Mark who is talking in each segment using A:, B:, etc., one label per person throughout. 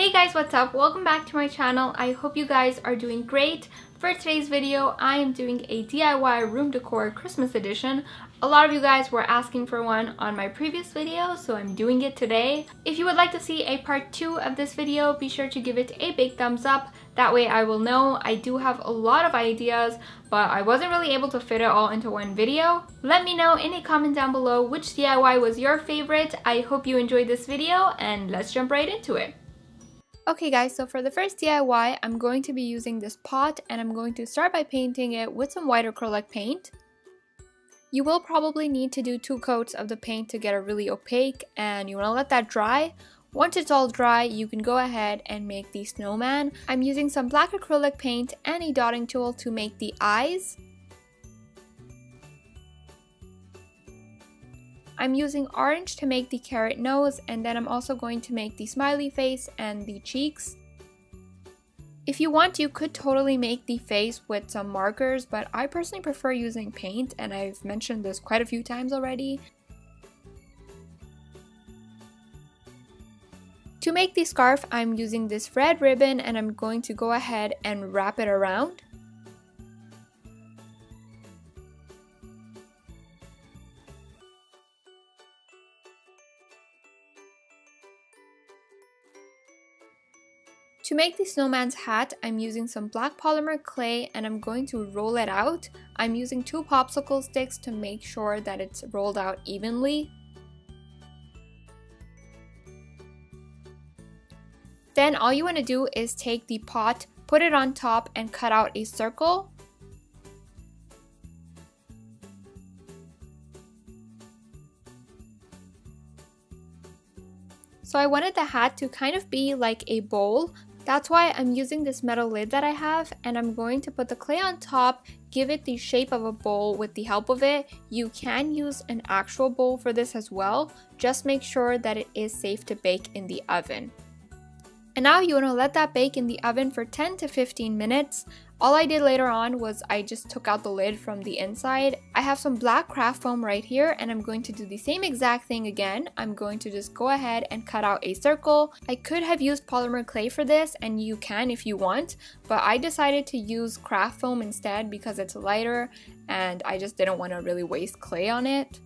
A: Hey guys, what's up? Welcome back to my channel. I hope you guys are doing great. For today's video, I am doing a DIY room decor Christmas edition. A lot of you guys were asking for one on my previous video, so I'm doing it today. If you would like to see a part 2 of this video, be sure to give it a big thumbs up. That way I will know. I do have a lot of ideas, but I wasn't really able to fit it all into one video. Let me know in a comment down below which DIY was your favorite. I hope you enjoyed this video, and let's jump right into it. Okay guys, so for the first DIY, I'm going to be using this pot and I'm going to start by painting it with some white acrylic paint. You will probably need to do 2 coats of the paint to get it really opaque, and you want to let that dry. Once it's all dry, you can go ahead and make the snowman. I'm using some black acrylic paint and a dotting tool to make the eyes. I'm using orange to make the carrot nose, and then I'm also going to make the smiley face and the cheeks. If you want, you could totally make the face with some markers, but I personally prefer using paint, and I've mentioned this quite a few times already. To make the scarf, I'm using this red ribbon and I'm going to go ahead and wrap it around. To make the snowman's hat, I'm using some black polymer clay and I'm going to roll it out. I'm using 2 popsicle sticks to make sure that it's rolled out evenly. Then all you want to do is take the pot, put it on top, and cut out a circle. So I wanted the hat to kind of be like a bowl. That's why I'm using this metal lid that I have, and I'm going to put the clay on top, give it the shape of a bowl with the help of it. You can use an actual bowl for this as well. Just make sure that it is safe to bake in the oven. And now you want to let that bake in the oven for 10 to 15 minutes. All I did later on was I just took out the lid from the inside. I have some black craft foam right here, and I'm going to do the same exact thing again. I'm going to just go ahead and cut out a circle. I could have used polymer clay for this, and you can if you want, but I decided to use craft foam instead because it's lighter and I just didn't want to really waste clay on it.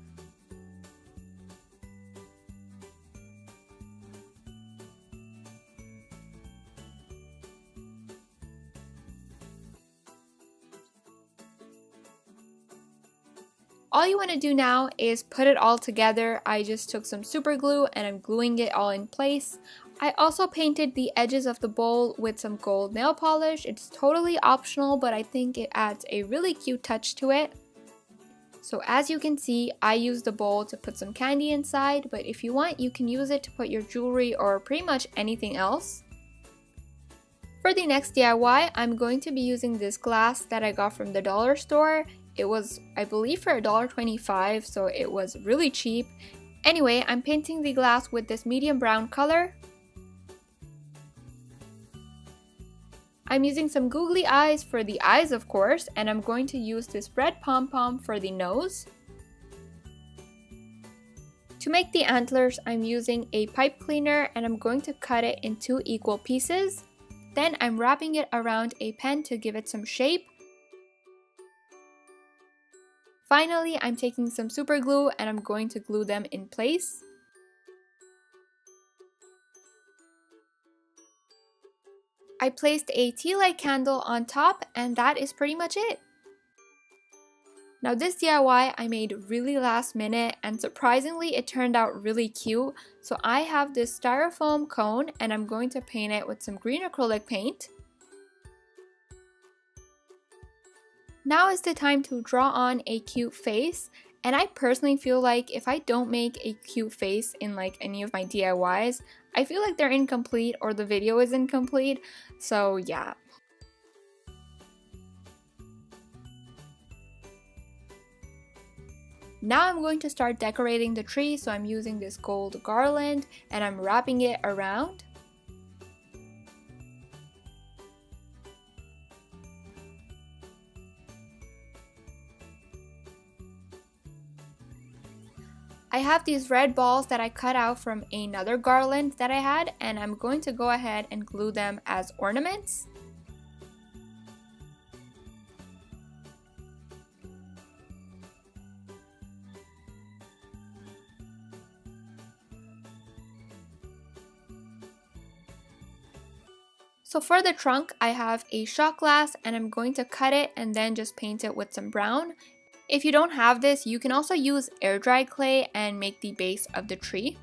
A: All you want to do now is put it all together. I just took some super glue and I'm gluing it all in place. I also painted the edges of the bowl with some gold nail polish. It's totally optional, but I think it adds a really cute touch to it. So as you can see, I used the bowl to put some candy inside, but if you want, you can use it to put your jewelry or pretty much anything else. For the next DIY, I'm going to be using this glass that I got from the dollar store. It was, I believe, for $1.25, so it was really cheap. Anyway, I'm painting the glass with this medium brown color. I'm using some googly eyes for the eyes, of course, and I'm going to use this red pom-pom for the nose. To make the antlers, I'm using a pipe cleaner and I'm going to cut it in 2 equal pieces. Then I'm wrapping it around a pen to give it some shape. Finally, I'm taking some super glue and I'm going to glue them in place. I placed a tea light candle on top, and that is pretty much it. Now this DIY I made really last minute, and surprisingly it turned out really cute. So I have this styrofoam cone and I'm going to paint it with some green acrylic paint. Now is the time to draw on a cute face, and I personally feel like if I don't make a cute face in like any of my DIYs, I feel like they're incomplete or the video is incomplete, so yeah. Now I'm going to start decorating the tree, so I'm using this gold garland and I'm wrapping it around. I have these red balls that I cut out from another garland that I had, and I'm going to go ahead and glue them as ornaments. So for the trunk, I have a shot glass and I'm going to cut it and then just paint it with some brown. If you don't have this, you can also use air dried clay and make the base of the tree.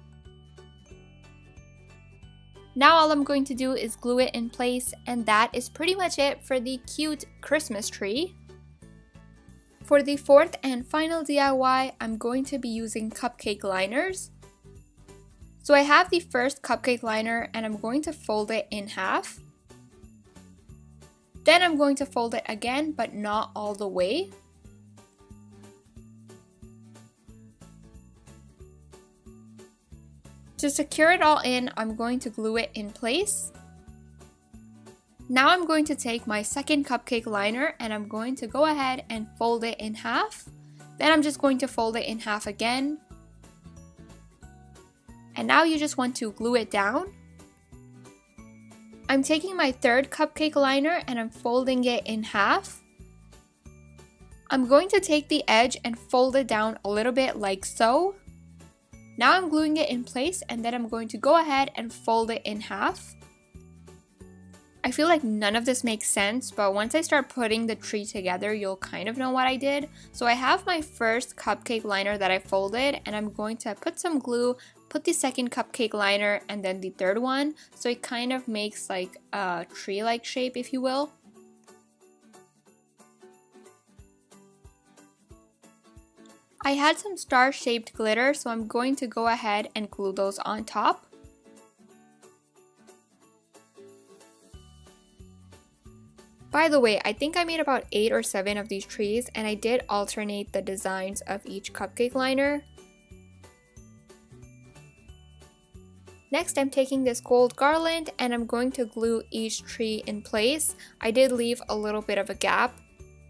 A: Now all I'm going to do is glue it in place, and that is pretty much it for the cute Christmas tree. For the fourth and final DIY, I'm going to be using cupcake liners. So I have the first cupcake liner and I'm going to fold it in half. Then I'm going to fold it again, but not all the way. To secure it all in, I'm going to glue it in place. Now I'm going to take my second cupcake liner and I'm going to go ahead and fold it in half. Then I'm just going to fold it in half again. And now you just want to glue it down. I'm taking my third cupcake liner and I'm folding it in half. I'm going to take the edge and fold it down a little bit like so. Now I'm gluing it in place and then I'm going to go ahead and fold it in half. I feel like none of this makes sense, but once I start putting the tree together, you'll kind of know what I did. So I have my first cupcake liner that I folded and I'm going to put some glue, put the second cupcake liner and then the third one, so it kind of makes like a tree-like shape, if you will. I had some star-shaped glitter, so I'm going to go ahead and glue those on top. By the way, I think I made about 8 or 7 of these trees and I did alternate the designs of each cupcake liner. Next, I'm taking this gold garland and I'm going to glue each tree in place. I did leave a little bit of a gap.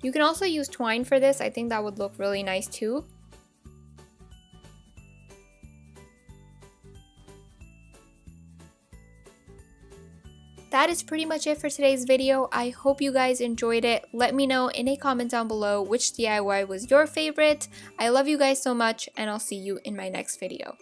A: You can also use twine for this. I think that would look really nice too. That is pretty much it for today's video. I hope you guys enjoyed it. Let me know in a comment down below which DIY was your favorite. I love you guys so much and I'll see you in my next video.